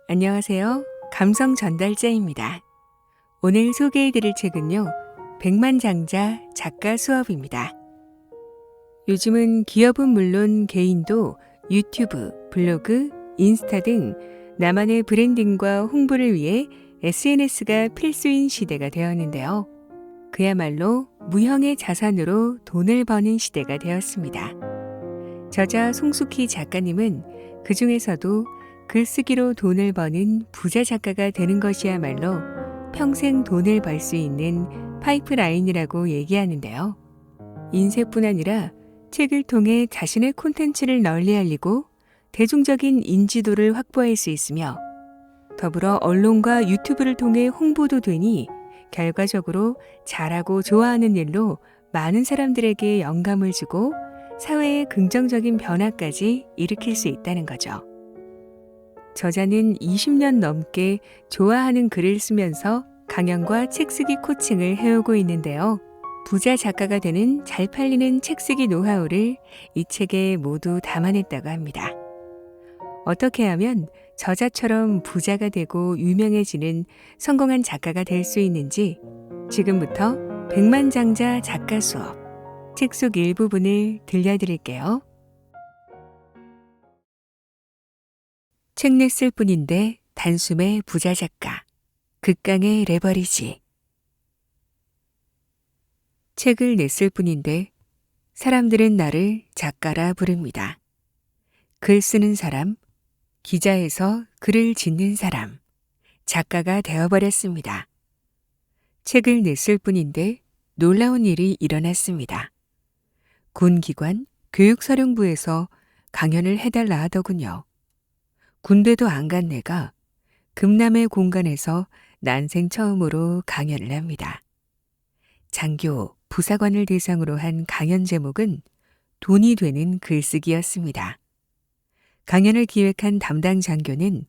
안녕하세요. 감성 전달자입니다. 오늘 소개해드릴 책은요, 백만장자 작가 수업입니다. 요즘은 기업은 물론 개인도 유튜브, 블로그, 인스타 등 나만의 브랜딩과 홍보를 위해 SNS가 필수인 시대가 되었는데요. 그야말로 무형의 자산으로 돈을 버는 시대가 되었습니다. 저자 송숙희 작가님은 그 중에서도 글쓰기로 돈을 버는 부자 작가가 되는 것이야말로 평생 돈을 벌 수 있는 파이프라인이라고 얘기하는데요. 인쇄뿐 아니라 책을 통해 자신의 콘텐츠를 널리 알리고 대중적인 인지도를 확보할 수 있으며 더불어 언론과 유튜브를 통해 홍보도 되니 결과적으로 잘하고 좋아하는 일로 많은 사람들에게 영감을 주고 사회의 긍정적인 변화까지 일으킬 수 있다는 거죠. 저자는 20년 넘게 좋아하는 글을 쓰면서 강연과 책쓰기 코칭을 해오고 있는데요. 부자 작가가 되는 잘 팔리는 책쓰기 노하우를 이 책에 모두 담아냈다고 합니다. 어떻게 하면 저자처럼 부자가 되고 유명해지는 성공한 작가가 될 수 있는지 지금부터 백만장자 작가 수업 책 속 일부분을 들려드릴게요. 책 냈을 뿐인데 단숨에 부자 작가, 극강의 레버리지. 책을 냈을 뿐인데 사람들은 나를 작가라 부릅니다. 글 쓰는 사람, 기자에서 글을 짓는 사람, 작가가 되어버렸습니다. 책을 냈을 뿐인데 놀라운 일이 일어났습니다. 군기관 교육사령부에서 강연을 해달라 하더군요. 군대도 안 간 내가 금남의 공간에서 난생 처음으로 강연을 합니다. 장교, 부사관을 대상으로 한 강연 제목은 돈이 되는 글쓰기였습니다. 강연을 기획한 담당 장교는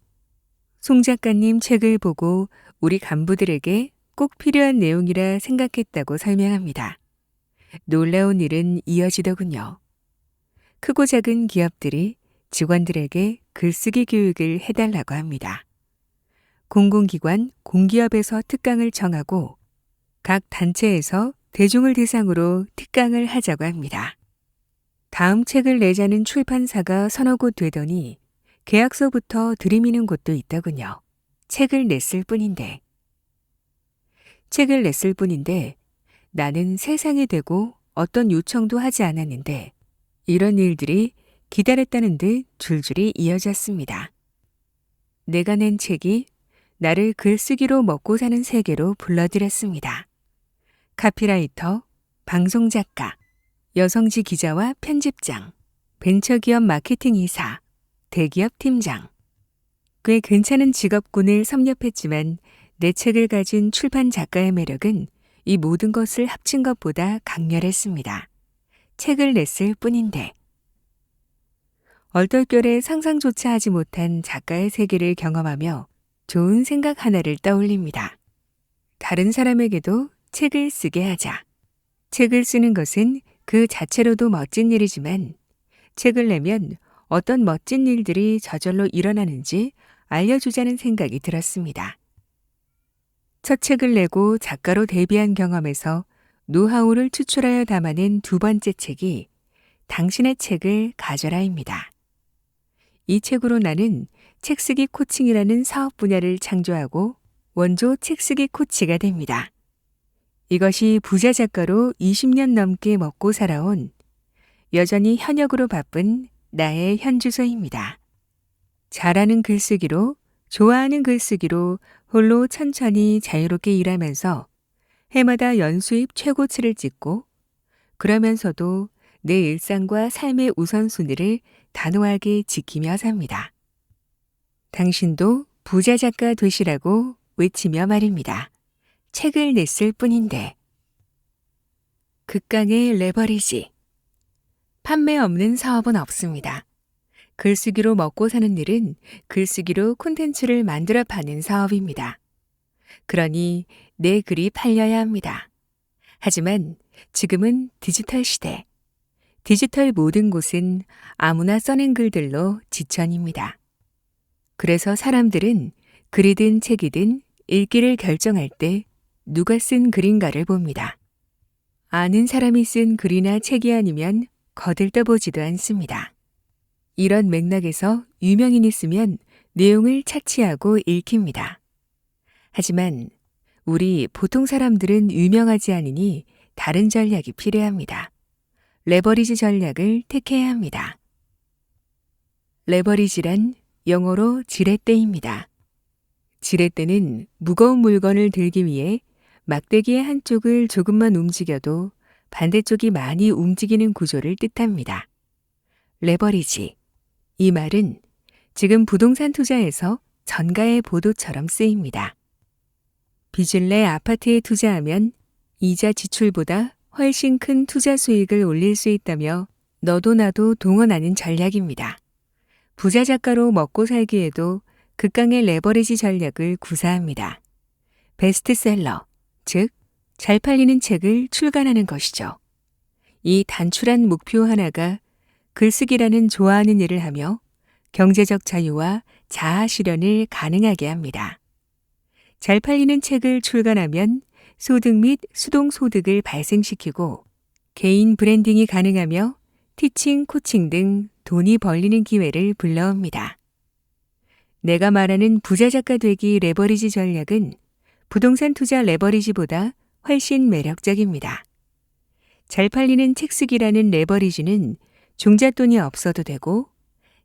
송 작가님 책을 보고 우리 간부들에게 꼭 필요한 내용이라 생각했다고 설명합니다. 놀라운 일은 이어지더군요. 크고 작은 기업들이 직원들에게 글쓰기 교육을 해달라고 합니다. 공공기관, 공기업에서 특강을 청하고 각 단체에서 대중을 대상으로 특강을 하자고 합니다. 다음 책을 내자는 출판사가 서너 곳 되더니 계약서부터 들이미는 곳도 있더군요. 책을 냈을 뿐인데. 책을 냈을 뿐인데 나는 세상이 되고 어떤 요청도 하지 않았는데 이런 일들이 기다렸다는 듯 줄줄이 이어졌습니다. 내가 낸 책이 나를 글쓰기로 먹고 사는 세계로 불러들였습니다. 카피라이터, 방송작가, 여성지 기자와 편집장, 벤처기업 마케팅 이사, 대기업 팀장. 꽤 괜찮은 직업군을 섭렵했지만 내 책을 가진 출판 작가의 매력은 이 모든 것을 합친 것보다 강렬했습니다. 책을 냈을 뿐인데. 얼떨결에 상상조차 하지 못한 작가의 세계를 경험하며 좋은 생각 하나를 떠올립니다. 다른 사람에게도 책을 쓰게 하자. 책을 쓰는 것은 그 자체로도 멋진 일이지만 책을 내면 어떤 멋진 일들이 저절로 일어나는지 알려주자는 생각이 들었습니다. 첫 책을 내고 작가로 데뷔한 경험에서 노하우를 추출하여 담아낸 두 번째 책이 당신의 책을 가져라입니다. 이 책으로 나는 책쓰기 코칭이라는 사업 분야를 창조하고 원조 책쓰기 코치가 됩니다. 이것이 부자 작가로 20년 넘게 먹고 살아온 여전히 현역으로 바쁜 나의 현주소입니다. 잘하는 글쓰기로, 좋아하는 글쓰기로 홀로 천천히 자유롭게 일하면서 해마다 연수입 최고치를 찍고 그러면서도 내 일상과 삶의 우선순위를 단호하게 지키며 삽니다. 당신도 부자 작가 되시라고 외치며 말입니다. 책을 냈을 뿐인데. 극강의 레버리지. 판매 없는 사업은 없습니다. 글쓰기로 먹고 사는 일은 글쓰기로 콘텐츠를 만들어 파는 사업입니다. 그러니 내 글이 팔려야 합니다. 하지만 지금은 디지털 시대. 디지털 모든 곳은 아무나 써낸 글들로 지천입니다. 그래서 사람들은 글이든 책이든 읽기를 결정할 때 누가 쓴 글인가를 봅니다. 아는 사람이 쓴 글이나 책이 아니면 거들떠보지도 않습니다. 이런 맥락에서 유명인이 쓰면 내용을 차치하고 읽힙니다. 하지만 우리 보통 사람들은 유명하지 않으니 다른 전략이 필요합니다. 레버리지 전략을 택해야 합니다. 레버리지란 영어로 지렛대입니다. 지렛대는 무거운 물건을 들기 위해 막대기의 한쪽을 조금만 움직여도 반대쪽이 많이 움직이는 구조를 뜻합니다. 레버리지. 이 말은 지금 부동산 투자에서 전가의 보도처럼 쓰입니다. 빚을 내 아파트에 투자하면 이자 지출보다 훨씬 큰 투자 수익을 올릴 수 있다며 너도 나도 동원하는 전략입니다. 부자 작가로 먹고 살기에도 극강의 레버리지 전략을 구사합니다. 베스트셀러, 즉 잘 팔리는 책을 출간하는 것이죠. 이 단출한 목표 하나가 글쓰기라는 좋아하는 일을 하며 경제적 자유와 자아 실현을 가능하게 합니다. 잘 팔리는 책을 출간하면 소득 및 수동 소득을 발생시키고 개인 브랜딩이 가능하며 티칭, 코칭 등 돈이 벌리는 기회를 불러옵니다. 내가 말하는 부자 작가 되기 레버리지 전략은 부동산 투자 레버리지보다 훨씬 매력적입니다. 잘 팔리는 책 쓰기라는 레버리지는 종잣돈이 없어도 되고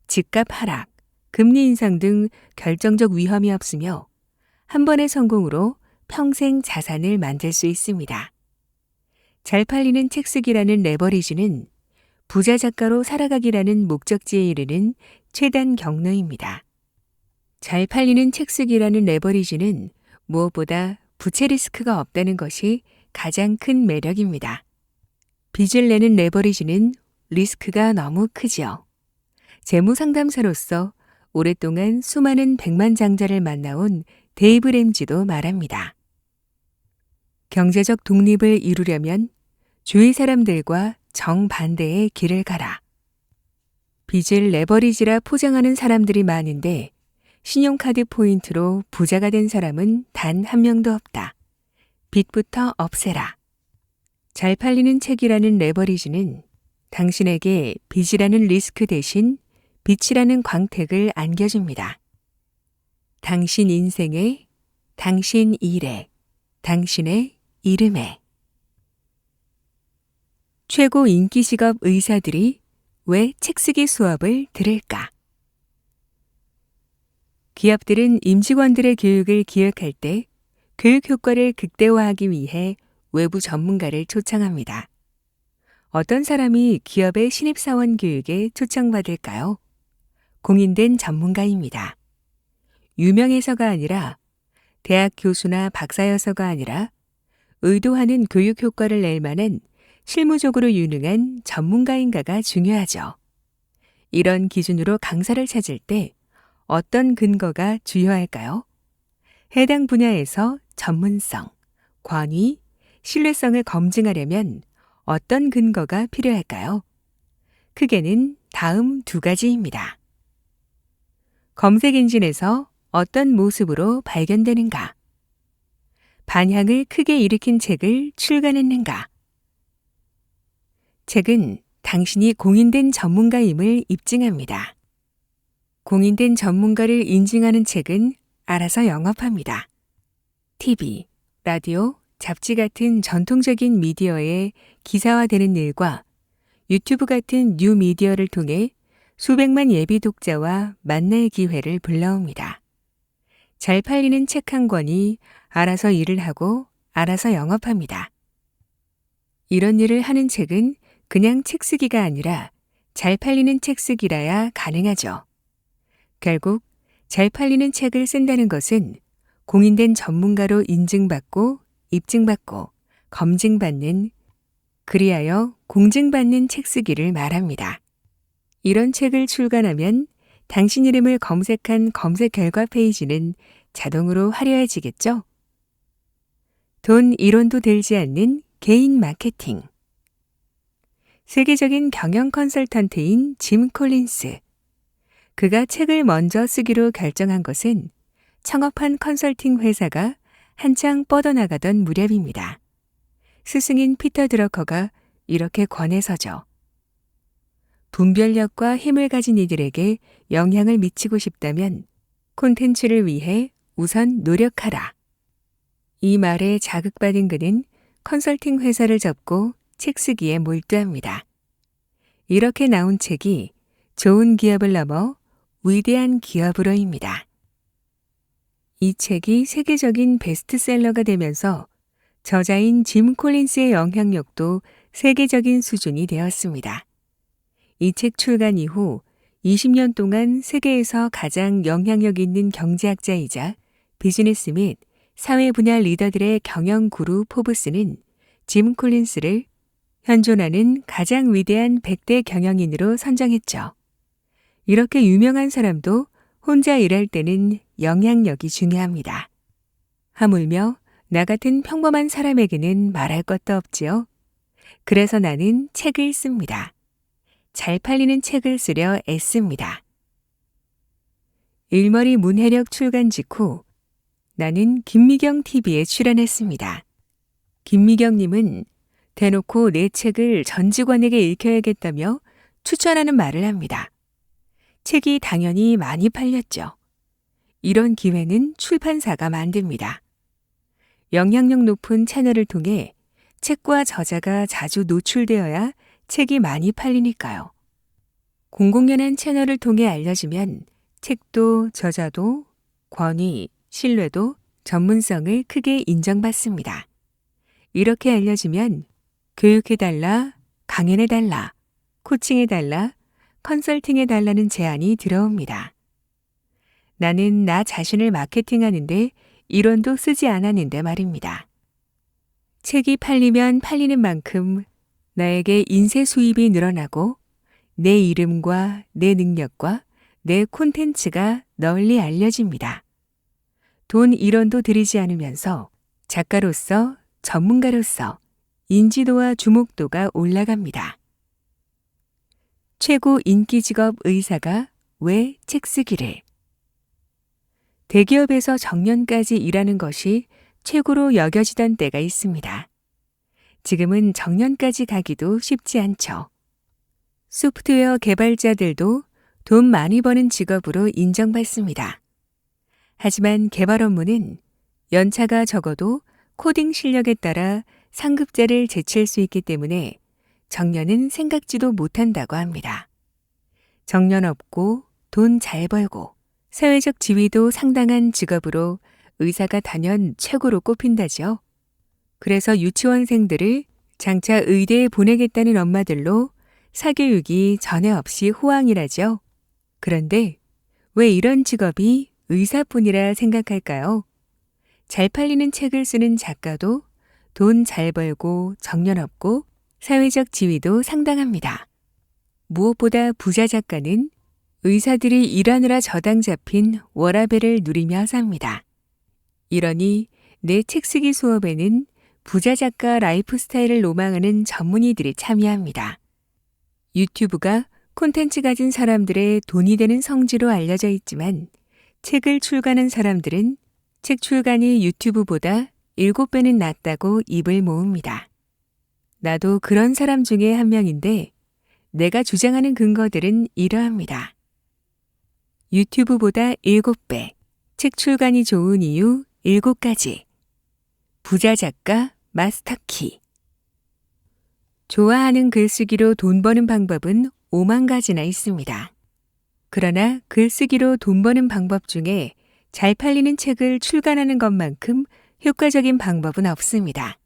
집값 하락, 금리 인상 등 결정적 위험이 없으며 한 번의 성공으로 평생 자산을 만들 수 있습니다. 잘 팔리는 책 쓰기라는 레버리지는 부자 작가로 살아가기라는 목적지에 이르는 최단 경로입니다. 잘 팔리는 책 쓰기라는 레버리지는 무엇보다 부채 리스크가 없다는 것이 가장 큰 매력입니다. 빚을 내는 레버리지는 리스크가 너무 크지요. 재무상담사로서 오랫동안 수많은 백만장자를 만나온 데이브 램지도 말합니다. 경제적 독립을 이루려면 주위 사람들과 정반대의 길을 가라. 빚을 레버리지라 포장하는 사람들이 많은데 신용카드 포인트로 부자가 된 사람은 단 한 명도 없다. 빚부터 없애라. 잘 팔리는 책이라는 레버리지는 당신에게 빚이라는 리스크 대신 빚이라는 광택을 안겨줍니다. 당신 인생에, 당신 일에, 당신의 이름에. 최고 인기 직업 의사들이 왜 책쓰기 수업을 들을까? 기업들은 임직원들의 교육을 기획할 때 교육 효과를 극대화하기 위해 외부 전문가를 초청합니다. 어떤 사람이 기업의 신입사원 교육에 초청받을까요? 공인된 전문가입니다. 유명해서가 아니라 대학 교수나 박사여서가 아니라 의도하는 교육 효과를 낼 만한 실무적으로 유능한 전문가인가가 중요하죠. 이런 기준으로 강사를 찾을 때 어떤 근거가 주요할까요? 해당 분야에서 전문성, 권위, 신뢰성을 검증하려면 어떤 근거가 필요할까요? 크게는 다음 두 가지입니다. 검색 엔진에서 어떤 모습으로 발견되는가? 반향을 크게 일으킨 책을 출간했는가? 책은 당신이 공인된 전문가임을 입증합니다. 공인된 전문가를 인증하는 책은 알아서 영업합니다. TV, 라디오, 잡지 같은 전통적인 미디어에 기사화되는 일과 유튜브 같은 뉴 미디어를 통해 수백만 예비 독자와 만날 기회를 불러옵니다. 잘 팔리는 책 한 권이 알아서 일을 하고 알아서 영업합니다. 이런 일을 하는 책은 그냥 책 쓰기가 아니라 잘 팔리는 책 쓰기라야 가능하죠. 결국 잘 팔리는 책을 쓴다는 것은 공인된 전문가로 인증받고 입증받고 검증받는, 그리하여 공증받는 책 쓰기를 말합니다. 이런 책을 출간하면 당신 이름을 검색한 검색 결과 페이지는 자동으로 화려해지겠죠? 돈 1원도 들지 않는 개인 마케팅. 세계적인 경영 컨설턴트인 짐 콜린스. 그가 책을 먼저 쓰기로 결정한 것은 창업한 컨설팅 회사가 한창 뻗어나가던 무렵입니다. 스승인 피터 드러커가 이렇게 권해서죠. 분별력과 힘을 가진 이들에게 영향을 미치고 싶다면 콘텐츠를 위해 우선 노력하라. 이 말에 자극받은 그는 컨설팅 회사를 접고 책 쓰기에 몰두합니다. 이렇게 나온 책이 좋은 기업을 넘어 위대한 기업으로입니다. 이 책이 세계적인 베스트셀러가 되면서 저자인 짐 콜린스의 영향력도 세계적인 수준이 되었습니다. 이 책 출간 이후 20년 동안 세계에서 가장 영향력 있는 경제학자이자 비즈니스 및 사회 분야 리더들의 경영 구루 포브스는 짐 콜린스를 현존하는 가장 위대한 100대 경영인으로 선정했죠. 이렇게 유명한 사람도 혼자 일할 때는 영향력이 중요합니다. 하물며 나 같은 평범한 사람에게는 말할 것도 없지요. 그래서 나는 책을 씁니다. 잘 팔리는 책을 쓰려 애씁니다. 일머리 문해력 출간 직후 나는 김미경 TV에 출연했습니다. 김미경님은 대놓고 내 책을 전 직원에게 읽혀야겠다며 추천하는 말을 합니다. 책이 당연히 많이 팔렸죠. 이런 기회는 출판사가 만듭니다. 영향력 높은 채널을 통해 책과 저자가 자주 노출되어야 책이 많이 팔리니까요. 공공연한 채널을 통해 알려지면 책도 저자도 권위, 신뢰도, 전문성을 크게 인정받습니다. 이렇게 알려지면 교육해달라, 강연해달라, 코칭해달라, 컨설팅해달라는 제안이 들어옵니다. 나는 나 자신을 마케팅하는데 이론도 쓰지 않았는데 말입니다. 책이 팔리면 팔리는 만큼 나에게 인쇄 수입이 늘어나고 내 이름과 내 능력과 내 콘텐츠가 널리 알려집니다. 돈 1원도 들이지 않으면서 작가로서 전문가로서 인지도와 주목도가 올라갑니다. 최고 인기 직업 의사가 왜 책 쓰기를? 대기업에서 정년까지 일하는 것이 최고로 여겨지던 때가 있습니다. 지금은 정년까지 가기도 쉽지 않죠. 소프트웨어 개발자들도 돈 많이 버는 직업으로 인정받습니다. 하지만 개발 업무는 연차가 적어도 코딩 실력에 따라 상급자를 제칠 수 있기 때문에 정년은 생각지도 못한다고 합니다. 정년 없고 돈 잘 벌고 사회적 지위도 상당한 직업으로 의사가 단연 최고로 꼽힌다죠. 그래서 유치원생들을 장차 의대에 보내겠다는 엄마들로 사교육이 전혀 없이 호황이라죠. 그런데 왜 이런 직업이 의사뿐이라 생각할까요? 잘 팔리는 책을 쓰는 작가도 돈 잘 벌고 정년 없고 사회적 지위도 상당합니다. 무엇보다 부자 작가는 의사들이 일하느라 저당 잡힌 워라밸을 누리며 삽니다. 이러니 내 책 쓰기 수업에는 부자 작가 라이프 스타일을 로망하는 전문의들이 참여합니다. 유튜브가 콘텐츠 가진 사람들의 돈이 되는 성지로 알려져 있지만 책을 출간한 사람들은 책 출간이 유튜브보다 7배는 낫다고 입을 모읍니다. 나도 그런 사람 중에 한 명인데 내가 주장하는 근거들은 이러합니다. 유튜브보다 7배, 책 출간이 좋은 이유 7가지. 부자 작가 마스터키. 좋아하는 글쓰기로 돈 버는 방법은 5만 가지나 있습니다. 그러나 글쓰기로 돈 버는 방법 중에 잘 팔리는 책을 출간하는 것만큼 효과적인 방법은 없습니다.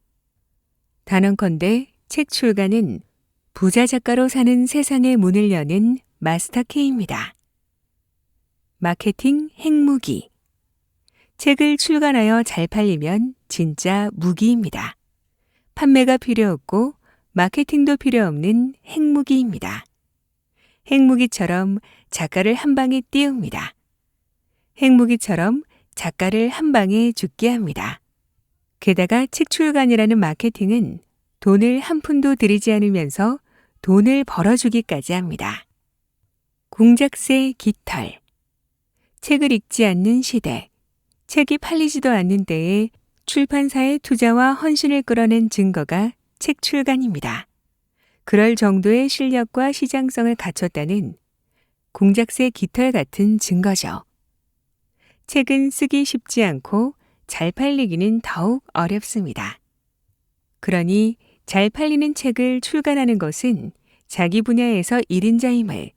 단언컨대 책 출간은 부자 작가로 사는 세상의 문을 여는 마스터키입니다. 마케팅 핵무기. 책을 출간하여 잘 팔리면 진짜 무기입니다. 판매가 필요 없고 마케팅도 필요 없는 핵무기입니다. 핵무기처럼 작가를 한 방에 띄웁니다. 핵무기처럼 작가를 한 방에 죽게 합니다. 게다가 책 출간이라는 마케팅은 돈을 한 푼도 들이지 않으면서 돈을 벌어주기까지 합니다. 공작새 깃털. 책을 읽지 않는 시대. 책이 팔리지도 않는 때에 출판사의 투자와 헌신을 끌어낸 증거가 책 출간입니다. 그럴 정도의 실력과 시장성을 갖췄다는 공작새 깃털 같은 증거죠. 책은 쓰기 쉽지 않고 잘 팔리기는 더욱 어렵습니다. 그러니 잘 팔리는 책을 출간하는 것은 자기 분야에서 1인자임을,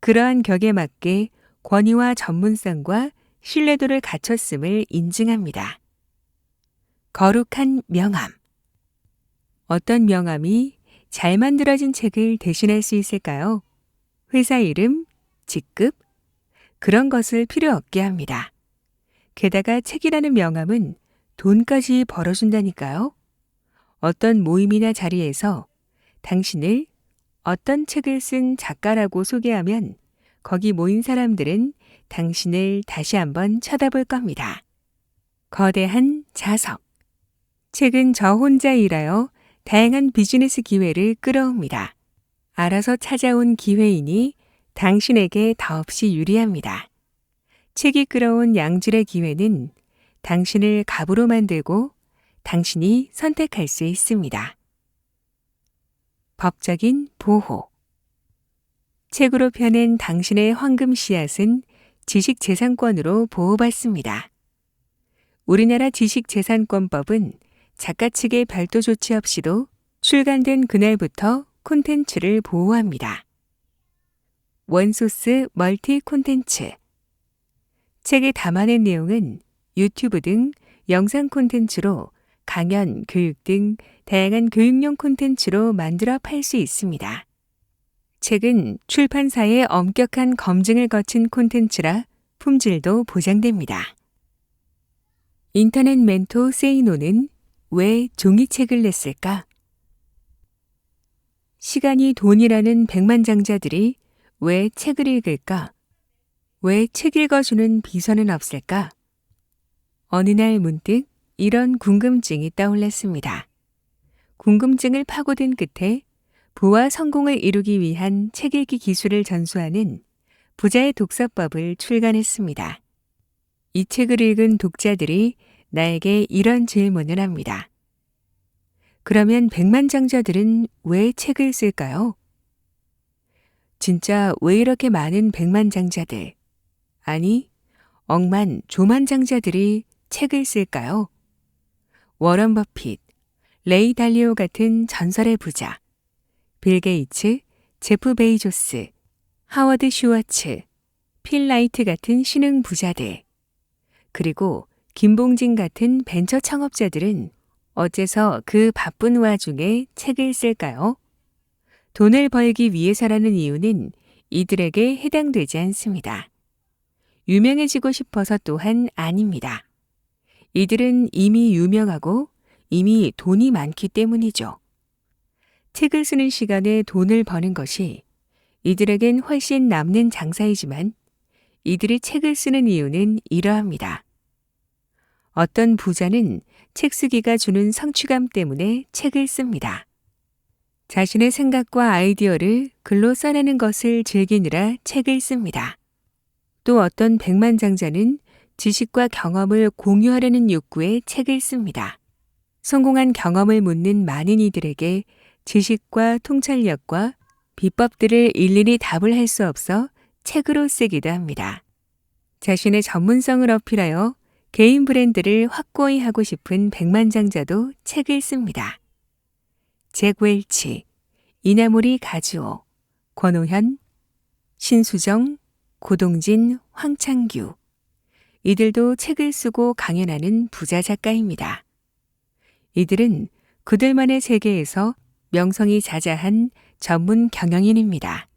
그러한 격에 맞게 권위와 전문성과 신뢰도를 갖췄음을 인증합니다. 거룩한 명함. 어떤 명함이 잘 만들어진 책을 대신할 수 있을까요? 회사 이름, 직급, 그런 것을 필요 없게 합니다. 게다가 책이라는 명함은 돈까지 벌어준다니까요. 어떤 모임이나 자리에서 당신을 어떤 책을 쓴 작가라고 소개하면 거기 모인 사람들은 당신을 다시 한번 쳐다볼 겁니다. 거대한 자석. 책은 저 혼자 일하여 다양한 비즈니스 기회를 끌어옵니다. 알아서 찾아온 기회이니 당신에게 더없이 유리합니다. 책이 끌어온 양질의 기회는 당신을 갑으로 만들고 당신이 선택할 수 있습니다. 법적인 보호. 책으로 펴낸 당신의 황금 씨앗은 지식재산권으로 보호받습니다. 우리나라 지식재산권법은 작가 측의 별도 조치 없이도 출간된 그날부터 콘텐츠를 보호합니다. 원소스 멀티 콘텐츠. 책에 담아낸 내용은 유튜브 등 영상 콘텐츠로 강연, 교육 등 다양한 교육용 콘텐츠로 만들어 팔 수 있습니다. 책은 출판사의 엄격한 검증을 거친 콘텐츠라 품질도 보장됩니다. 인터넷 멘토 세이노는 왜 종이책을 냈을까? 시간이 돈이라는 백만장자들이 왜 책을 읽을까? 왜 책 읽어주는 비서는 없을까? 어느 날 문득 이런 궁금증이 떠올랐습니다. 궁금증을 파고든 끝에 부와 성공을 이루기 위한 책 읽기 기술을 전수하는 부자의 독서법을 출간했습니다. 이 책을 읽은 독자들이 나에게 이런 질문을 합니다. 그러면 백만장자들은 왜 책을 쓸까요? 진짜 왜 이렇게 많은 백만장자들, 아니 억만 조만장자들이 책을 쓸까요? 워런 버핏, 레이 달리오 같은 전설의 부자, 빌 게이츠, 제프 베이조스, 하워드 슈워츠, 필 라이트 같은 신흥 부자들, 그리고 김봉진 같은 벤처 창업자들은 어째서 그 바쁜 와중에 책을 쓸까요? 돈을 벌기 위해서라는 이유는 이들에게 해당되지 않습니다. 유명해지고 싶어서 또한 아닙니다. 이들은 이미 유명하고 이미 돈이 많기 때문이죠. 책을 쓰는 시간에 돈을 버는 것이 이들에겐 훨씬 남는 장사이지만 이들이 책을 쓰는 이유는 이러합니다. 어떤 부자는 책 쓰기가 주는 성취감 때문에 책을 씁니다. 자신의 생각과 아이디어를 글로 써내는 것을 즐기느라 책을 씁니다. 또 어떤 백만장자는 지식과 경험을 공유하려는 욕구에 책을 씁니다. 성공한 경험을 묻는 많은 이들에게 지식과 통찰력과 비법들을 일일이 답을 할 수 없어 책으로 쓰기도 합니다. 자신의 전문성을 어필하여 개인 브랜드를 확고히 하고 싶은 백만장자도 책을 씁니다. 잭 웰치, 이나모리 가즈오, 권오현, 신수정, 고동진, 황창규. 이들도 책을 쓰고 강연하는 부자 작가입니다. 이들은 그들만의 세계에서 명성이 자자한 전문 경영인입니다.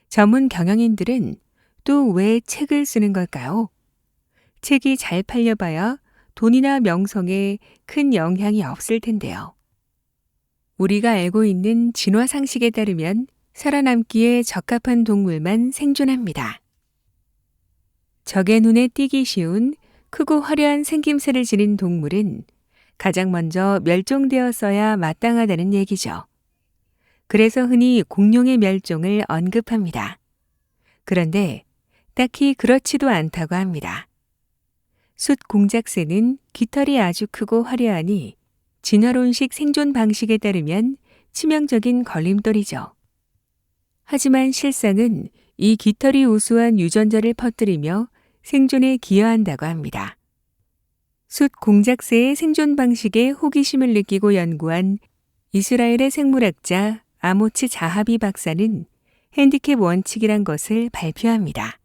전문 경영인들은 또 왜 책을 쓰는 걸까요? 책이 잘 팔려봐야 돈이나 명성에 큰 영향이 없을 텐데요. 우리가 알고 있는 진화 상식에 따르면 살아남기에 적합한 동물만 생존합니다. 적의 눈에 띄기 쉬운 크고 화려한 생김새를 지닌 동물은 가장 먼저 멸종되었어야 마땅하다는 얘기죠. 그래서 흔히 공룡의 멸종을 언급합니다. 그런데 딱히 그렇지도 않다고 합니다. 숫 공작새는 깃털이 아주 크고 화려하니 진화론식 생존 방식에 따르면 치명적인 걸림돌이죠. 하지만 실상은 이 깃털이 우수한 유전자를 퍼뜨리며 생존에 기여한다고 합니다. 숫 공작새의 생존 방식에 호기심을 느끼고 연구한 이스라엘의 생물학자 아모츠 자하비 박사는 핸디캡 원칙이란 것을 발표합니다.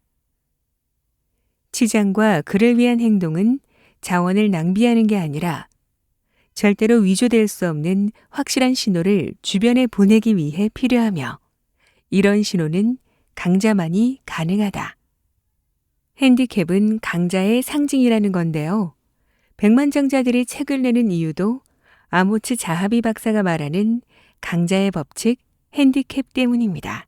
치장과 그를 위한 행동은 자원을 낭비하는 게 아니라 절대로 위조될 수 없는 확실한 신호를 주변에 보내기 위해 필요하며 이런 신호는 강자만이 가능하다. 핸디캡은 강자의 상징이라는 건데요. 백만장자들이 책을 내는 이유도 아모츠 자하비 박사가 말하는 강자의 법칙 핸디캡 때문입니다.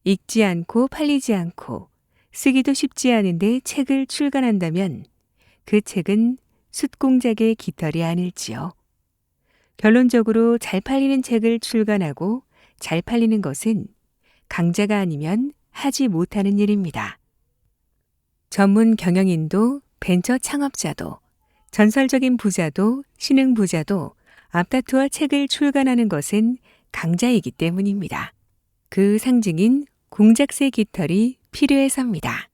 읽지 않고 팔리지 않고 쓰기도 쉽지 않은데 책을 출간한다면 그 책은 숫공작의 깃털이 아닐지요. 결론적으로 잘 팔리는 책을 출간하고 잘 팔리는 것은 강자가 아니면 하지 못하는 일입니다. 전문 경영인도 벤처 창업자도 전설적인 부자도 신흥 부자도 앞다투어 책을 출간하는 것은 강자이기 때문입니다. 그 상징인 공작새 깃털이 필요해서입니다.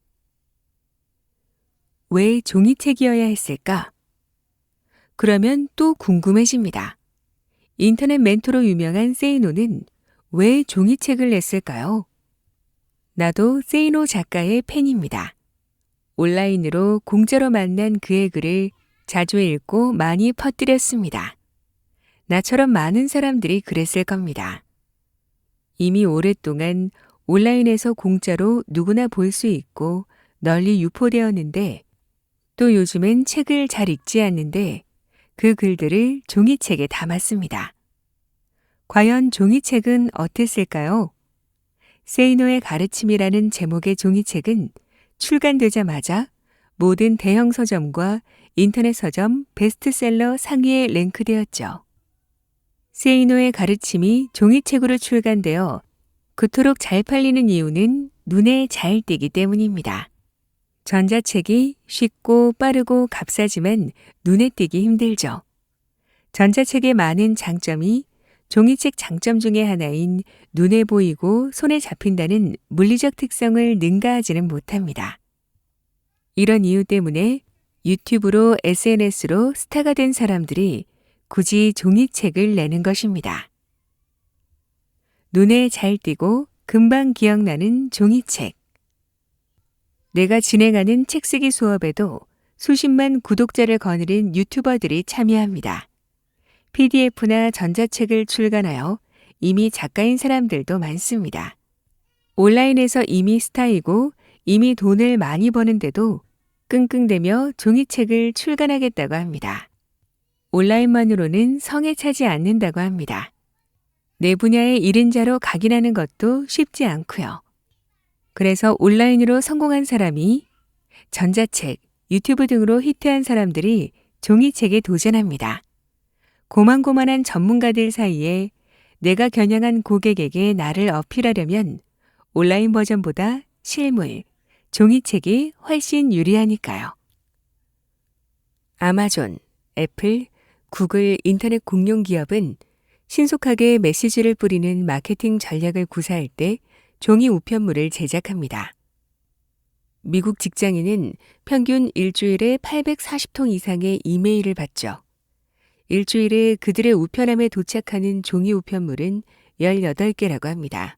왜 종이책이어야 했을까? 그러면 또 궁금해집니다. 인터넷 멘토로 유명한 세이노는 왜 종이책을 냈을까요? 나도 세이노 작가의 팬입니다. 온라인으로 공짜로 만난 그의 글을 자주 읽고 많이 퍼뜨렸습니다. 나처럼 많은 사람들이 그랬을 겁니다. 이미 오랫동안 온라인에서 공짜로 누구나 볼 수 있고 널리 유포되었는데 또 요즘엔 책을 잘 읽지 않는데 그 글들을 종이책에 담았습니다. 과연 종이책은 어땠을까요? 세이노의 가르침이라는 제목의 종이책은 출간되자마자 모든 대형 서점과 인터넷 서점 베스트셀러 상위에 랭크되었죠. 세이노의 가르침이 종이책으로 출간되어 그토록 잘 팔리는 이유는 눈에 잘 띄기 때문입니다. 전자책이 쉽고 빠르고 값싸지만 눈에 띄기 힘들죠. 전자책의 많은 장점이 종이책 장점 중에 하나인 눈에 보이고 손에 잡힌다는 물리적 특성을 능가하지는 못합니다. 이런 이유 때문에 유튜브로 SNS로 스타가 된 사람들이 굳이 종이책을 내는 것입니다. 눈에 잘 띄고 금방 기억나는 종이책. 내가 진행하는 책쓰기 수업에도 수십만 구독자를 거느린 유튜버들이 참여합니다. PDF나 전자책을 출간하여 이미 작가인 사람들도 많습니다. 온라인에서 이미 스타이고 이미 돈을 많이 버는데도 끙끙대며 종이책을 출간하겠다고 합니다. 온라인만으로는 성에 차지 않는다고 합니다. 내 분야의 1인자로 각인하는 것도 쉽지 않고요. 그래서 온라인으로 성공한 사람이 전자책, 유튜브 등으로 히트한 사람들이 종이책에 도전합니다. 고만고만한 전문가들 사이에 내가 겨냥한 고객에게 나를 어필하려면 온라인 버전보다 실물, 종이책이 훨씬 유리하니까요. 아마존, 애플, 구글 인터넷 공룡 기업은 신속하게 메시지를 뿌리는 마케팅 전략을 구사할 때 종이 우편물을 제작합니다. 미국 직장인은 평균 일주일에 840통 이상의 이메일을 받죠. 일주일에 그들의 우편함에 도착하는 종이 우편물은 18개라고 합니다.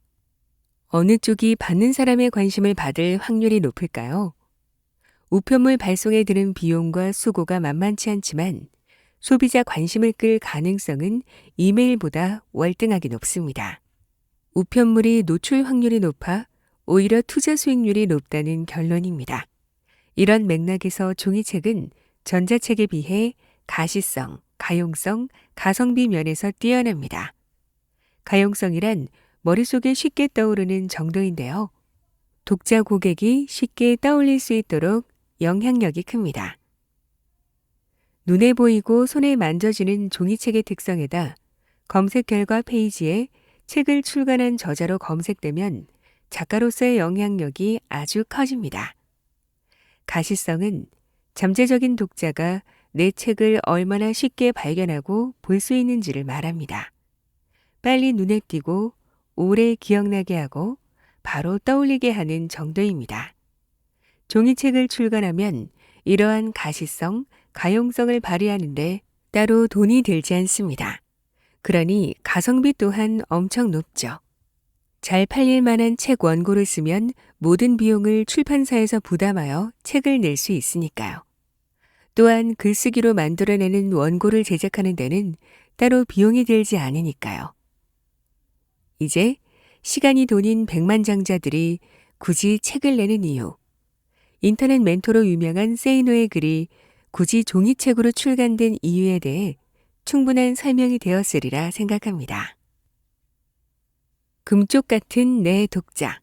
어느 쪽이 받는 사람의 관심을 받을 확률이 높을까요? 우편물 발송에 드는 비용과 수고가 만만치 않지만 소비자 관심을 끌 가능성은 이메일보다 월등하게 높습니다. 우편물이 노출 확률이 높아 오히려 투자 수익률이 높다는 결론입니다. 이런 맥락에서 종이책은 전자책에 비해 가시성, 가용성, 가성비 면에서 뛰어납니다. 가용성이란 머릿속에 쉽게 떠오르는 정도인데요. 독자 고객이 쉽게 떠올릴 수 있도록 영향력이 큽니다. 눈에 보이고 손에 만져지는 종이책의 특성에다 검색 결과 페이지에 책을 출간한 저자로 검색되면 작가로서의 영향력이 아주 커집니다. 가시성은 잠재적인 독자가 내 책을 얼마나 쉽게 발견하고 볼 수 있는지를 말합니다. 빨리 눈에 띄고 오래 기억나게 하고 바로 떠올리게 하는 정도입니다. 종이책을 출간하면 이러한 가시성, 가용성을 발휘하는데 따로 돈이 들지 않습니다. 그러니 가성비 또한 엄청 높죠. 잘 팔릴 만한 책 원고를 쓰면 모든 비용을 출판사에서 부담하여 책을 낼 수 있으니까요. 또한 글쓰기로 만들어내는 원고를 제작하는 데는 따로 비용이 들지 않으니까요. 이제 시간이 돈인 백만장자들이 굳이 책을 내는 이유. 인터넷 멘토로 유명한 세이노의 글이 굳이 종이책으로 출간된 이유에 대해 충분한 설명이 되었으리라 생각합니다. 금쪽 같은 내 독자.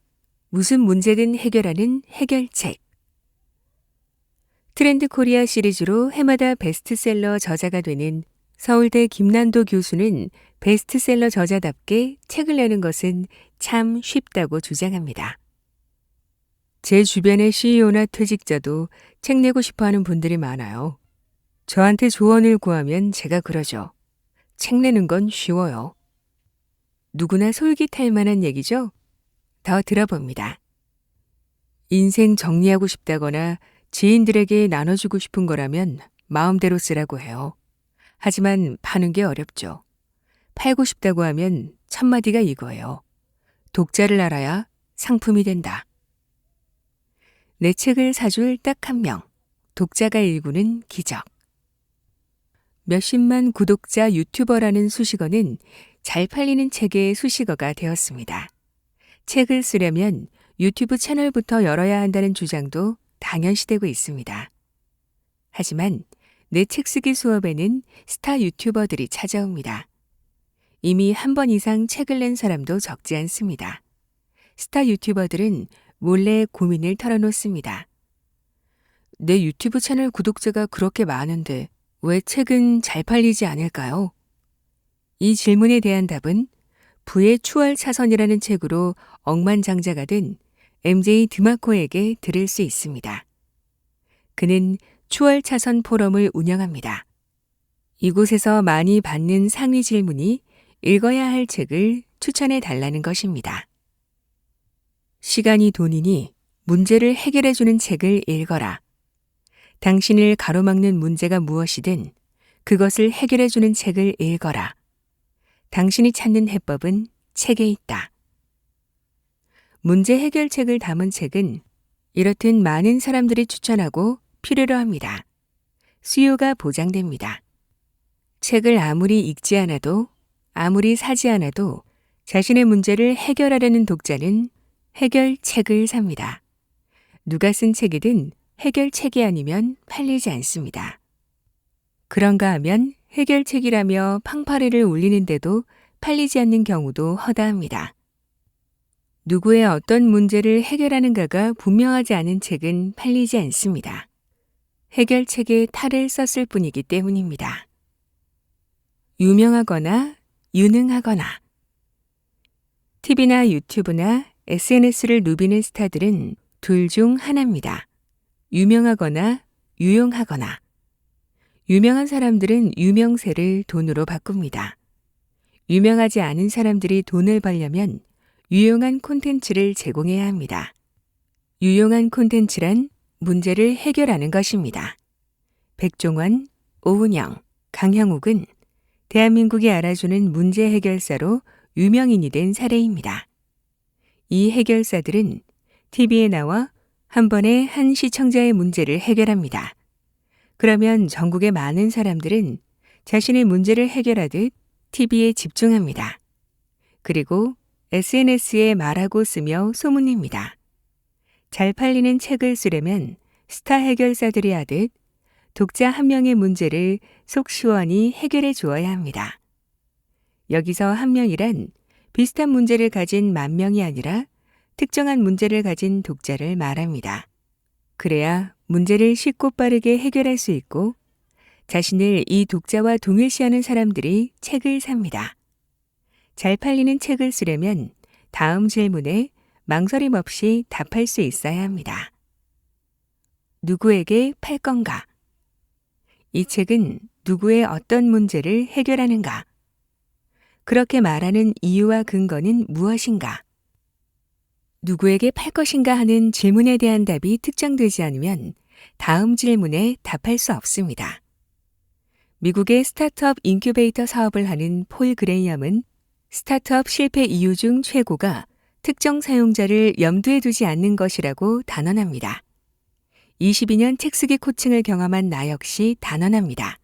무슨 문제든 해결하는 해결책. 트렌드 코리아 시리즈로 해마다 베스트셀러 저자가 되는 서울대 김난도 교수는 베스트셀러 저자답게 책을 내는 것은 참 쉽다고 주장합니다. 제 주변의 CEO나 퇴직자도 책 내고 싶어 하는 분들이 많아요. 저한테 조언을 구하면 제가 그러죠. 책 내는 건 쉬워요. 누구나 솔깃할 만한 얘기죠? 더 들어봅니다. 인생 정리하고 싶다거나 지인들에게 나눠주고 싶은 거라면 마음대로 쓰라고 해요. 하지만 파는 게 어렵죠. 팔고 싶다고 하면 첫마디가 이거예요. 독자를 알아야 상품이 된다. 내 책을 사줄 딱 한 명. 독자가 일구는 기적. 몇십만 구독자 유튜버라는 수식어는 잘 팔리는 책의 수식어가 되었습니다. 책을 쓰려면 유튜브 채널부터 열어야 한다는 주장도 당연시되고 있습니다. 하지만 내 책 쓰기 수업에는 스타 유튜버들이 찾아옵니다. 이미 한 번 이상 책을 낸 사람도 적지 않습니다. 스타 유튜버들은 몰래 고민을 털어놓습니다. 내 유튜브 채널 구독자가 그렇게 많은데 왜 책은 잘 팔리지 않을까요? 이 질문에 대한 답은 부의 추월 차선이라는 책으로 억만장자가 된 MJ 드마코에게 들을 수 있습니다. 그는 추월 차선 포럼을 운영합니다. 이곳에서 많이 받는 상위 질문이 읽어야 할 책을 추천해 달라는 것입니다. 시간이 돈이니 문제를 해결해주는 책을 읽어라. 당신을 가로막는 문제가 무엇이든 그것을 해결해주는 책을 읽어라. 당신이 찾는 해법은 책에 있다. 문제 해결책을 담은 책은 이렇듯 많은 사람들이 추천하고 필요로 합니다. 수요가 보장됩니다. 책을 아무리 읽지 않아도 아무리 사지 않아도 자신의 문제를 해결하려는 독자는 해결책을 삽니다. 누가 쓴 책이든 해결책이 아니면 팔리지 않습니다. 그런가 하면 해결책이라며 팡파레를 울리는데도 팔리지 않는 경우도 허다합니다. 누구의 어떤 문제를 해결하는가가 분명하지 않은 책은 팔리지 않습니다. 해결책에 탈을 썼을 뿐이기 때문입니다. 유명하거나 유능하거나 TV나 유튜브나 SNS를 누비는 스타들은 둘 중 하나입니다. 유명하거나 유용하거나. 유명한 사람들은 유명세를 돈으로 바꿉니다. 유명하지 않은 사람들이 돈을 벌려면 유용한 콘텐츠를 제공해야 합니다. 유용한 콘텐츠란 문제를 해결하는 것입니다. 백종원, 오은영, 강형욱은 대한민국이 알아주는 문제 해결사로 유명인이 된 사례입니다. 이 해결사들은 TV에 나와 한 번에 한 시청자의 문제를 해결합니다. 그러면 전국의 많은 사람들은 자신의 문제를 해결하듯 TV에 집중합니다. 그리고 SNS에 말하고 쓰며 소문냅니다. 잘 팔리는 책을 쓰려면 스타 해결사들이 하듯 독자 한 명의 문제를 속 시원히 해결해 주어야 합니다. 여기서 한 명이란 비슷한 문제를 가진 만 명이 아니라 특정한 문제를 가진 독자를 말합니다. 그래야 문제를 쉽고 빠르게 해결할 수 있고 자신을 이 독자와 동일시하는 사람들이 책을 삽니다. 잘 팔리는 책을 쓰려면 다음 질문에 망설임 없이 답할 수 있어야 합니다. 누구에게 팔 건가? 이 책은 누구의 어떤 문제를 해결하는가? 그렇게 말하는 이유와 근거는 무엇인가? 누구에게 팔 것인가 하는 질문에 대한 답이 특정되지 않으면 다음 질문에 답할 수 없습니다. 미국의 스타트업 인큐베이터 사업을 하는 폴 그레이엄은 스타트업 실패 이유 중 최고가 특정 사용자를 염두에 두지 않는 것이라고 단언합니다. 22년 책 쓰기 코칭을 경험한 나 역시 단언합니다.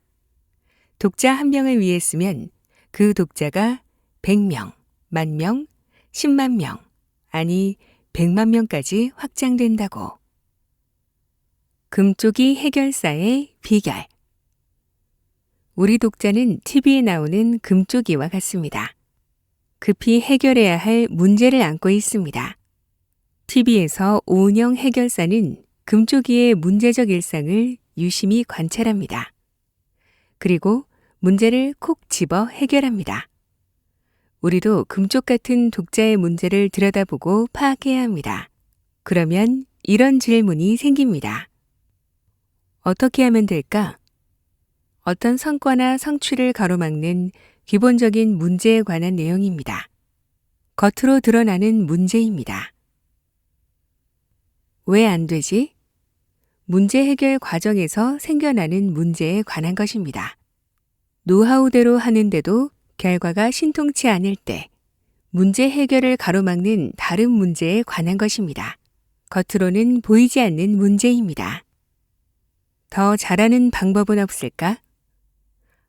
독자 한 명을 위해 쓰면 그 독자가 100명, 10,000명, 10만 명, 아니 100만 명까지 확장된다고. 금쪽이 해결사의 비결. 우리 독자는 TV에 나오는 금쪽이와 같습니다. 급히 해결해야 할 문제를 안고 있습니다. TV에서 오은영 해결사는 금쪽이의 문제적 일상을 유심히 관찰합니다. 그리고 문제를 콕 집어 해결합니다. 우리도 금쪽 같은 독자의 문제를 들여다보고 파악해야 합니다. 그러면 이런 질문이 생깁니다. 어떻게 하면 될까? 어떤 성과나 성취를 가로막는 기본적인 문제에 관한 내용입니다. 겉으로 드러나는 문제입니다. 왜 안 되지? 문제 해결 과정에서 생겨나는 문제에 관한 것입니다. 노하우대로 하는데도 결과가 신통치 않을 때 문제 해결을 가로막는 다른 문제에 관한 것입니다. 겉으로는 보이지 않는 문제입니다. 더 잘하는 방법은 없을까?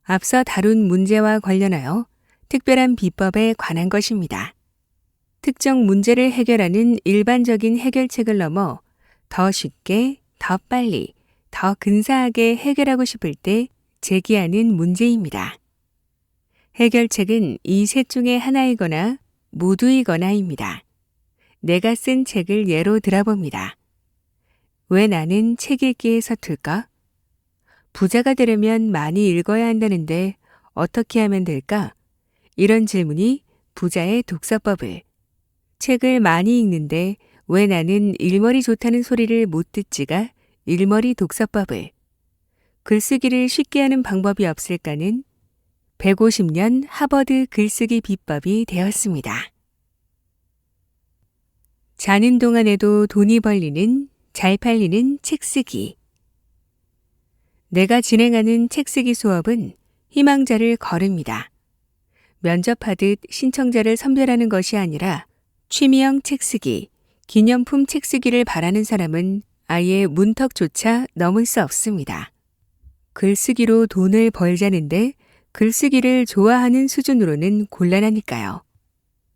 앞서 다룬 문제와 관련하여 특별한 비법에 관한 것입니다. 특정 문제를 해결하는 일반적인 해결책을 넘어 더 쉽게, 더 빨리, 더 근사하게 해결하고 싶을 때 제기하는 문제입니다. 해결책은 이 셋 중에 하나이거나 모두이거나입니다. 내가 쓴 책을 예로 들어봅니다. 왜 나는 책 읽기에 서툴까? 부자가 되려면 많이 읽어야 한다는데 어떻게 하면 될까? 이런 질문이 부자의 독서법을, 책을 많이 읽는데 왜 나는 일머리 좋다는 소리를 못 듣지가 일머리 독서법을, 글쓰기를 쉽게 하는 방법이 없을까는 150년 하버드 글쓰기 비법이 되었습니다. 자는 동안에도 돈이 벌리는 잘 팔리는 책 쓰기. 내가 진행하는 책 쓰기 수업은 희망자를 거릅니다. 면접하듯 신청자를 선별하는 것이 아니라 취미형 책 쓰기, 기념품 책 쓰기를 바라는 사람은 아예 문턱조차 넘을 수 없습니다. 글쓰기로 돈을 벌자는데 글쓰기를 좋아하는 수준으로는 곤란하니까요.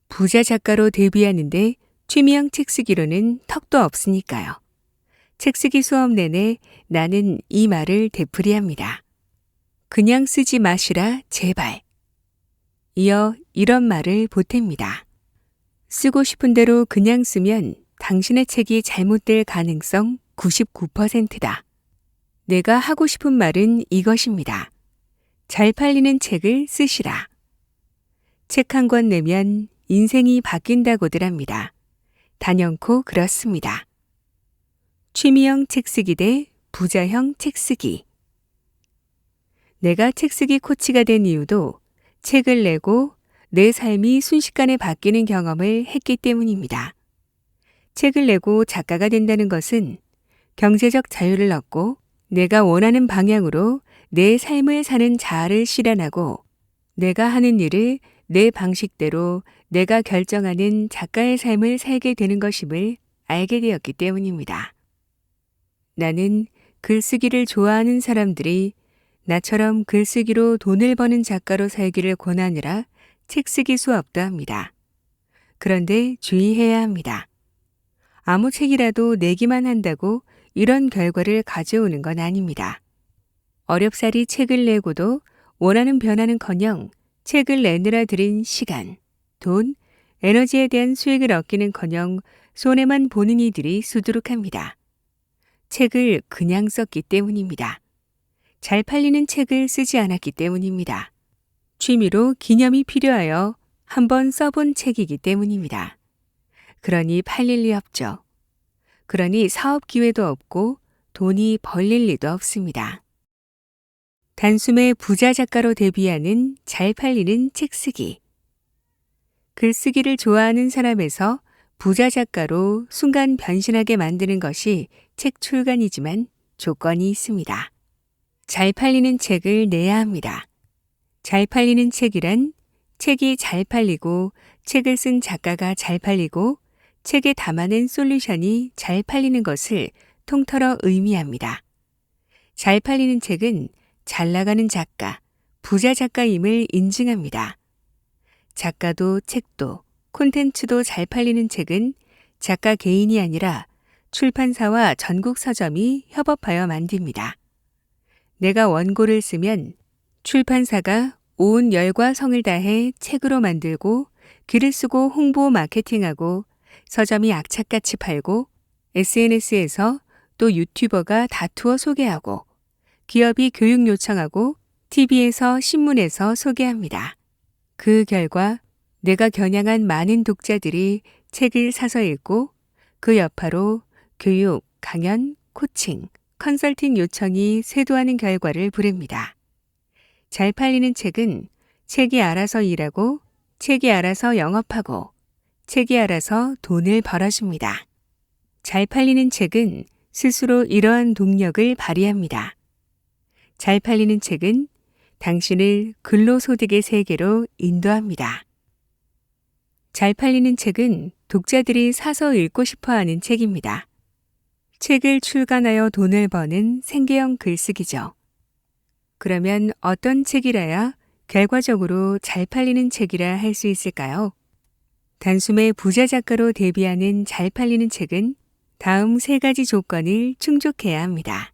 부자 작가로 데뷔하는데 취미형 책 쓰기로는 턱도 없으니까요. 책 쓰기 수업 내내 나는 이 말을 되풀이합니다. 그냥 쓰지 마시라 제발. 이어 이런 말을 보탭니다. 쓰고 싶은 대로 그냥 쓰면 당신의 책이 잘못될 가능성 99%다. 내가 하고 싶은 말은 이것입니다. 잘 팔리는 책을 쓰시라. 책 한 권 내면 인생이 바뀐다고들 합니다. 단연코 그렇습니다. 취미형 책 쓰기 대 부자형 책 쓰기. 내가 책 쓰기 코치가 된 이유도 책을 내고 내 삶이 순식간에 바뀌는 경험을 했기 때문입니다. 책을 내고 작가가 된다는 것은 경제적 자유를 얻고 내가 원하는 방향으로 내 삶을 사는 자아를 실현하고 내가 하는 일을 내 방식대로 내가 결정하는 작가의 삶을 살게 되는 것임을 알게 되었기 때문입니다. 나는 글쓰기를 좋아하는 사람들이 나처럼 글쓰기로 돈을 버는 작가로 살기를 권하느라 책쓰기 수업도 합니다. 그런데 주의해야 합니다. 아무 책이라도 내기만 한다고 이런 결과를 가져오는 건 아닙니다. 어렵사리 책을 내고도 원하는 변화는커녕 책을 내느라 들인 시간, 돈, 에너지에 대한 수익을 얻기는커녕 손해만 보는 이들이 수두룩합니다. 책을 그냥 썼기 때문입니다. 잘 팔리는 책을 쓰지 않았기 때문입니다. 취미로 기념이 필요하여 한번 써본 책이기 때문입니다. 그러니 팔릴 리 없죠. 그러니 사업 기회도 없고 돈이 벌릴 리도 없습니다. 단숨에 부자 작가로 데뷔하는 잘 팔리는 책 쓰기. 글쓰기를 좋아하는 사람에서 부자 작가로 순간 변신하게 만드는 것이 책 출간이지만 조건이 있습니다. 잘 팔리는 책을 내야 합니다. 잘 팔리는 책이란 책이 잘 팔리고 책을 쓴 작가가 잘 팔리고 책에 담아낸 솔루션이 잘 팔리는 것을 통틀어 의미합니다. 잘 팔리는 책은 잘 나가는 작가, 부자 작가임을 인증합니다. 작가도 책도 콘텐츠도 잘 팔리는 책은 작가 개인이 아니라 출판사와 전국 서점이 협업하여 만듭니다. 내가 원고를 쓰면 출판사가 온 열과 성을 다해 책으로 만들고 글을 쓰고 홍보 마케팅하고 서점이 악착같이 팔고 SNS에서 또 유튜버가 다투어 소개하고 기업이 교육 요청하고 TV에서 신문에서 소개합니다. 그 결과 내가 겨냥한 많은 독자들이 책을 사서 읽고 그 여파로 교육, 강연, 코칭, 컨설팅 요청이 쇄도하는 결과를 부릅니다. 잘 팔리는 책은 책이 알아서 일하고 책이 알아서 영업하고 책이 알아서 돈을 벌어줍니다. 잘 팔리는 책은 스스로 이러한 동력을 발휘합니다. 잘 팔리는 책은 당신을 근로소득의 세계로 인도합니다. 잘 팔리는 책은 독자들이 사서 읽고 싶어 하는 책입니다. 책을 출간하여 돈을 버는 생계형 글쓰기죠. 그러면 어떤 책이라야 결과적으로 잘 팔리는 책이라 할 수 있을까요? 단숨에 부자 작가로 데뷔하는 잘 팔리는 책은 다음 3가지 조건을 충족해야 합니다.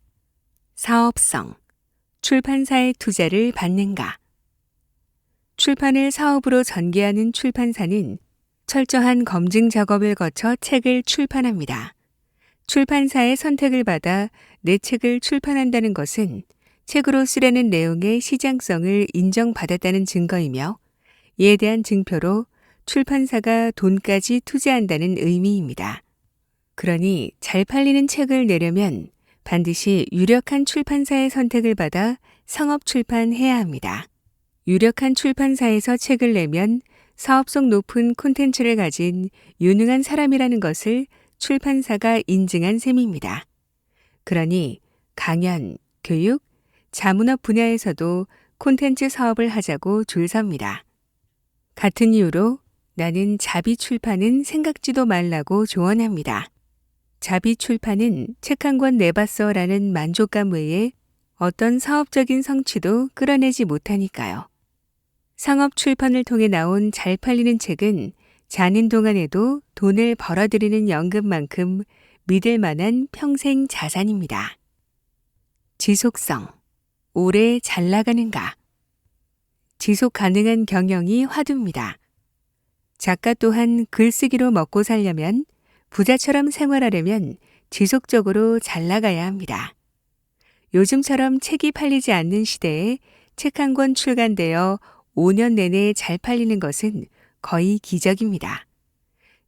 사업성, 출판사의 투자를 받는가. 출판을 사업으로 전개하는 출판사는 철저한 검증 작업을 거쳐 책을 출판합니다. 출판사의 선택을 받아 내 책을 출판한다는 것은 책으로 쓰려는 내용의 시장성을 인정받았다는 증거이며 이에 대한 증표로 출판사가 돈까지 투자한다는 의미입니다. 그러니 잘 팔리는 책을 내려면 반드시 유력한 출판사의 선택을 받아 상업 출판해야 합니다. 유력한 출판사에서 책을 내면 사업성 높은 콘텐츠를 가진 유능한 사람이라는 것을 출판사가 인증한 셈입니다. 그러니 강연, 교육, 자문업 분야에서도 콘텐츠 사업을 하자고 줄 섭니다. 같은 이유로 나는 자비 출판은 생각지도 말라고 조언합니다. 자비 출판은 책 한 권 내봤어라는 만족감 외에 어떤 사업적인 성취도 끌어내지 못하니까요. 상업 출판을 통해 나온 잘 팔리는 책은 자는 동안에도 돈을 벌어들이는 연금만큼 믿을 만한 평생 자산입니다. 지속성, 오래 잘 나가는가. 지속 가능한 경영이 화두입니다. 작가 또한 글쓰기로 먹고 살려면 부자처럼 생활하려면 지속적으로 잘 나가야 합니다. 요즘처럼 책이 팔리지 않는 시대에 책 한 권 출간되어 5년 내내 잘 팔리는 것은 거의 기적입니다.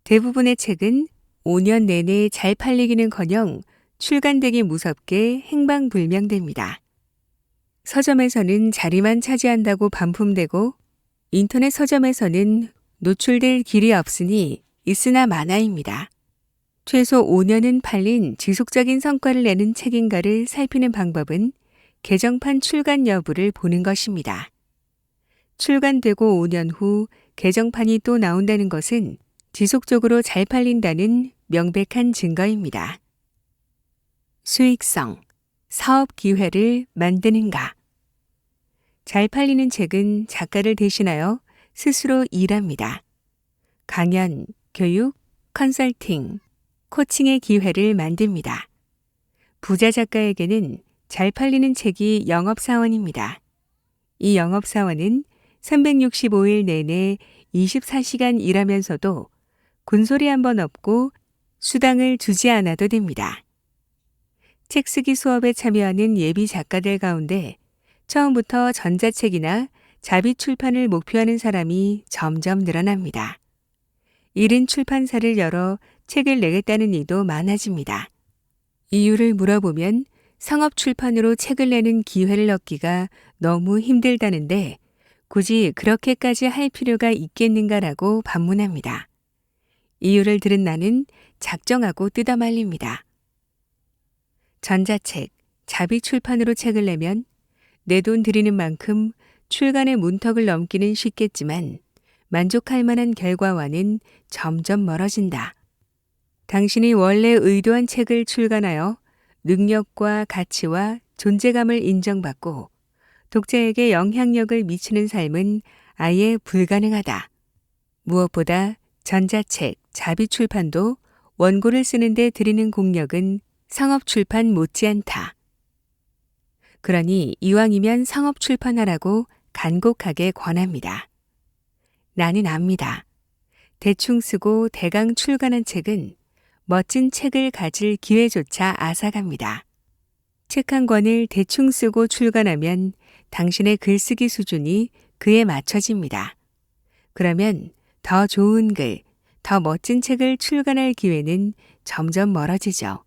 대부분의 책은 5년 내내 잘 팔리기는커녕 출간되기 무섭게 행방불명됩니다. 서점에서는 자리만 차지한다고 반품되고 인터넷 서점에서는 노출될 길이 없으니 있으나 마나입니다. 최소 5년은 팔린 지속적인 성과를 내는 책인가를 살피는 방법은 개정판 출간 여부를 보는 것입니다. 출간되고 5년 후 개정판이 또 나온다는 것은 지속적으로 잘 팔린다는 명백한 증거입니다. 수익성, 사업 기회를 만드는가. 잘 팔리는 책은 작가를 대신하여 스스로 일합니다. 강연, 교육, 컨설팅, 코칭의 기회를 만듭니다. 부자 작가에게는 잘 팔리는 책이 영업사원입니다. 이 영업사원은 365일 내내 24시간 일하면서도 군소리 한 번 없고 수당을 주지 않아도 됩니다. 책 쓰기 수업에 참여하는 예비 작가들 가운데 처음부터 전자책이나 자비 출판을 목표하는 사람이 점점 늘어납니다. 이른 출판사를 열어 책을 내겠다는 이도 많아집니다. 이유를 물어보면 상업 출판으로 책을 내는 기회를 얻기가 너무 힘들다는데 굳이 그렇게까지 할 필요가 있겠는가라고 반문합니다. 이유를 들은 나는 작정하고 뜯어 말립니다. 전자책, 자비 출판으로 책을 내면 내 돈 들이는 만큼 출간의 문턱을 넘기는 쉽겠지만 만족할 만한 결과와는 점점 멀어진다. 당신이 원래 의도한 책을 출간하여 능력과 가치와 존재감을 인정받고 독자에게 영향력을 미치는 삶은 아예 불가능하다. 무엇보다 전자책, 자비 출판도 원고를 쓰는데 들이는 공력은 상업 출판 못지않다. 그러니 이왕이면 상업 출판하라고 간곡하게 권합니다. 나는 압니다. 대충 쓰고 대강 출간한 책은 멋진 책을 가질 기회조차 앗아갑니다. 책 한 권을 대충 쓰고 출간하면 당신의 글쓰기 수준이 그에 맞춰집니다. 그러면 더 좋은 글, 더 멋진 책을 출간할 기회는 점점 멀어지죠.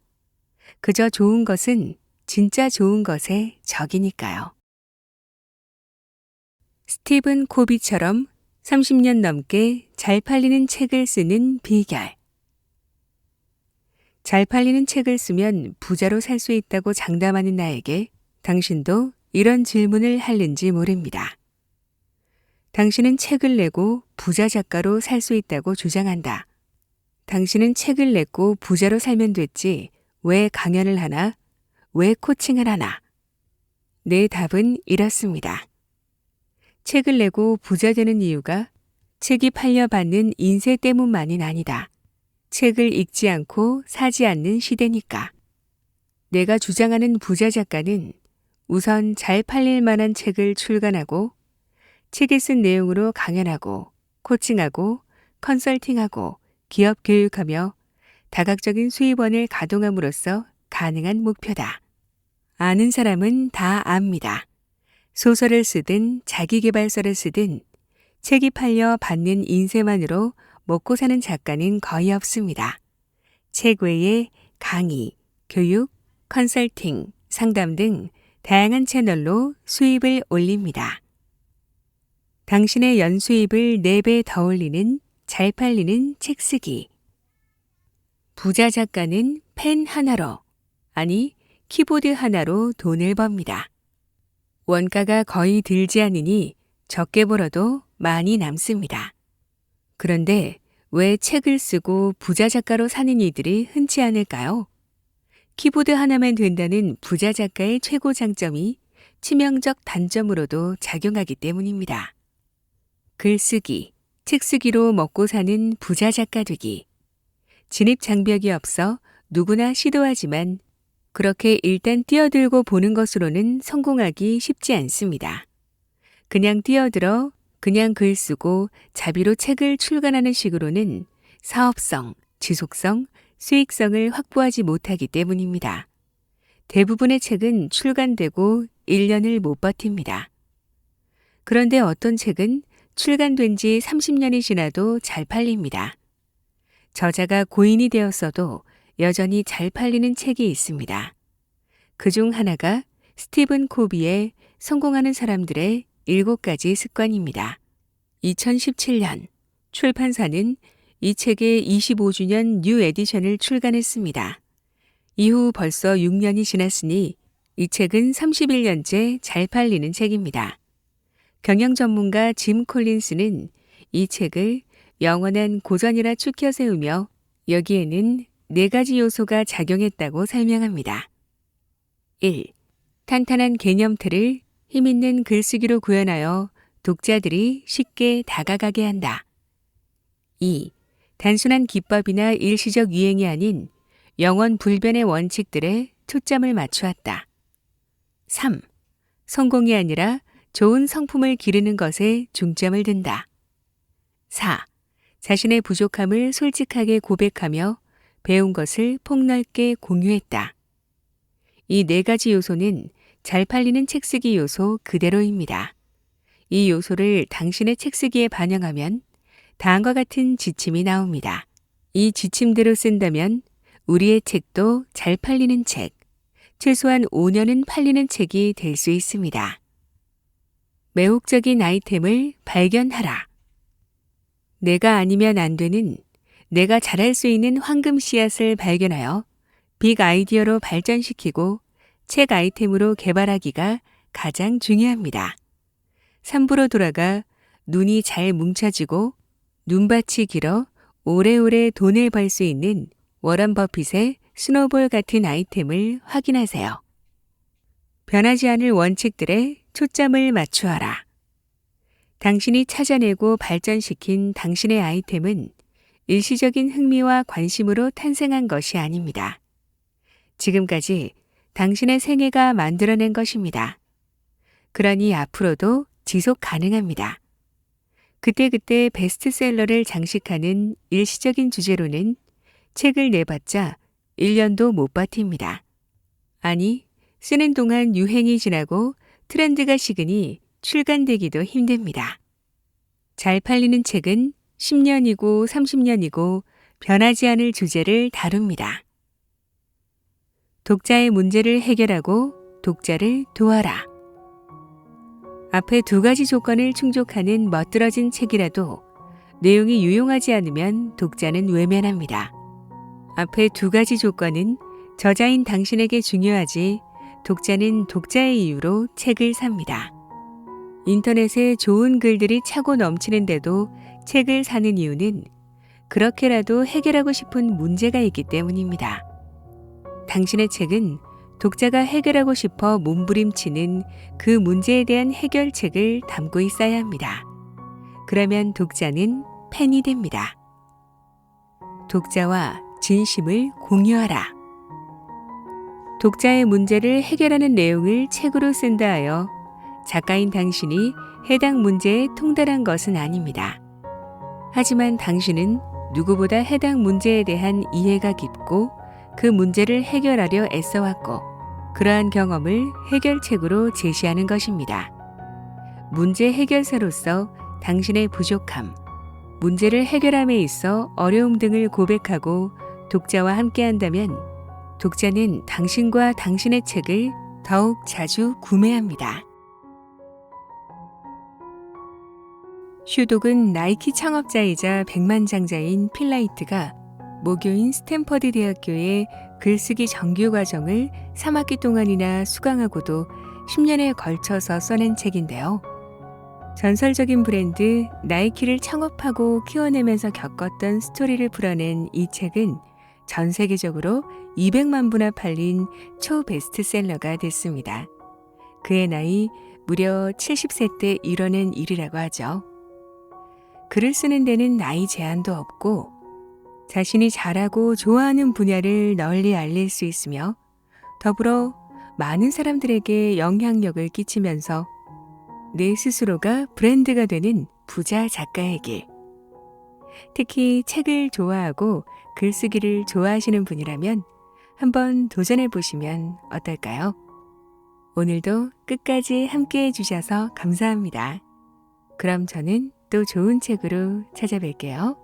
그저 좋은 것은 진짜 좋은 것의 적이니까요. 스티븐 코비처럼 30년 넘게 잘 팔리는 책을 쓰는 비결. 잘 팔리는 책을 쓰면 부자로 살 수 있다고 장담하는 나에게 당신도 이런 질문을 하는지 모릅니다. 당신은 책을 내고 부자 작가로 살 수 있다고 주장한다. 당신은 책을 냈고 부자로 살면 됐지 왜 강연을 하나? 왜 코칭을 하나? 내 답은 이렇습니다. 책을 내고 부자 되는 이유가 책이 팔려 받는 인세 때문만이 아니다. 책을 읽지 않고 사지 않는 시대니까. 내가 주장하는 부자 작가는 우선 잘 팔릴 만한 책을 출간하고 책에 쓴 내용으로 강연하고 코칭하고 컨설팅하고 기업 교육하며 다각적인 수입원을 가동함으로써 가능한 목표다. 아는 사람은 다 압니다. 소설을 쓰든 자기계발서를 쓰든 책이 팔려 받는 인세만으로 먹고 사는 작가는 거의 없습니다. 책 외에 강의, 교육, 컨설팅, 상담 등 다양한 채널로 수입을 올립니다. 당신의 연수입을 4배 더 올리는 잘 팔리는 책 쓰기. 부자 작가는 펜 하나로, 아니 키보드 하나로 돈을 법니다. 원가가 거의 들지 않으니 적게 벌어도 많이 남습니다. 그런데 왜 책을 쓰고 부자 작가로 사는 이들이 흔치 않을까요? 키보드 하나면 된다는 부자 작가의 최고 장점이 치명적 단점으로도 작용하기 때문입니다. 글쓰기, 책 쓰기로 먹고 사는 부자 작가 되기. 진입 장벽이 없어 누구나 시도하지만 그렇게 일단 뛰어들고 보는 것으로는 성공하기 쉽지 않습니다. 그냥 뛰어들어 그냥 글 쓰고 자비로 책을 출간하는 식으로는 사업성, 지속성, 수익성을 확보하지 못하기 때문입니다. 대부분의 책은 출간되고 1년을 못 버팁니다. 그런데 어떤 책은 출간된 지 30년이 지나도 잘 팔립니다. 저자가 고인이 되었어도 여전히 잘 팔리는 책이 있습니다. 그중 하나가 스티븐 코비의 성공하는 사람들의 7가지 습관입니다. 2017년 출판사는 이 책의 25주년 뉴 에디션을 출간했습니다. 이후 벌써 6년이 지났으니 이 책은 31년째 잘 팔리는 책입니다. 경영 전문가 짐 콜린스는 이 책을 영원한 고전이라 추켜 세우며 여기에는 4가지 요소가 작용했다고 설명합니다. 1. 탄탄한 개념틀을 힘있는 글쓰기로 구현하여 독자들이 쉽게 다가가게 한다. 2. 단순한 기법이나 일시적 유행이 아닌 영원 불변의 원칙들에 초점을 맞추었다. 3. 성공이 아니라 좋은 성품을 기르는 것에 중점을 둔다. 4. 자신의 부족함을 솔직하게 고백하며 배운 것을 폭넓게 공유했다. 이 4가지 요소는 잘 팔리는 책 쓰기 요소 그대로입니다. 이 요소를 당신의 책 쓰기에 반영하면 다음과 같은 지침이 나옵니다. 이 지침대로 쓴다면 우리의 책도 잘 팔리는 책, 최소한 5년은 팔리는 책이 될 수 있습니다. 매혹적인 아이템을 발견하라. 내가 아니면 안 되는, 내가 잘할 수 있는 황금 씨앗을 발견하여 빅 아이디어로 발전시키고 책 아이템으로 개발하기가 가장 중요합니다. 3부로 돌아가 눈이 잘 뭉쳐지고 눈밭이 길어 오래오래 돈을 벌 수 있는 워런 버핏의 스노볼 같은 아이템을 확인하세요. 변하지 않을 원칙들에 초점을 맞추어라. 당신이 찾아내고 발전시킨 당신의 아이템은 일시적인 흥미와 관심으로 탄생한 것이 아닙니다. 지금까지 당신의 생애가 만들어낸 것입니다. 그러니 앞으로도 지속 가능합니다. 그때그때 베스트셀러를 장식하는 일시적인 주제로는 책을 내봤자 1년도 못 버팁니다. 아니, 쓰는 동안 유행이 지나고 트렌드가 식으니 출간되기도 힘듭니다. 잘 팔리는 책은 10년이고 30년이고 변하지 않을 주제를 다룹니다. 독자의 문제를 해결하고 독자를 도와라. 앞에 2가지 조건을 충족하는 멋들어진 책이라도 내용이 유용하지 않으면 독자는 외면합니다. 앞에 2가지 조건은 저자인 당신에게 중요하지 독자는 독자의 이유로 책을 삽니다. 인터넷에 좋은 글들이 차고 넘치는데도 책을 사는 이유는 그렇게라도 해결하고 싶은 문제가 있기 때문입니다. 당신의 책은 독자가 해결하고 싶어 몸부림치는 그 문제에 대한 해결책을 담고 있어야 합니다. 그러면 독자는 팬이 됩니다. 독자와 진심을 공유하라. 독자의 문제를 해결하는 내용을 책으로 쓴다 하여 작가인 당신이 해당 문제에 통달한 것은 아닙니다. 하지만 당신은 누구보다 해당 문제에 대한 이해가 깊고 그 문제를 해결하려 애써왔고 그러한 경험을 해결책으로 제시하는 것입니다. 문제 해결사로서 당신의 부족함, 문제를 해결함에 있어 어려움 등을 고백하고 독자와 함께한다면 독자는 당신과 당신의 책을 더욱 자주 구매합니다. 슈독은 나이키 창업자이자 백만장자인 필라이트가 모교인 스탠퍼드 대학교의 글쓰기 정규 과정을 3학기 동안이나 수강하고도 10년에 걸쳐서 써낸 책인데요. 전설적인 브랜드 나이키를 창업하고 키워내면서 겪었던 스토리를 풀어낸 이 책은 전 세계적으로 200만 부나 팔린 초베스트셀러가 됐습니다. 그의 나이 무려 70세 때 이뤄낸 일이라고 하죠. 글을 쓰는 데는 나이 제한도 없고 자신이 잘하고 좋아하는 분야를 널리 알릴 수 있으며 더불어 많은 사람들에게 영향력을 끼치면서 내 스스로가 브랜드가 되는 부자 작가의 길. 특히 책을 좋아하고 글쓰기를 좋아하시는 분이라면 한번 도전해 보시면 어떨까요? 오늘도 끝까지 함께 해주셔서 감사합니다. 그럼 저는 또 좋은 책으로 찾아뵐게요.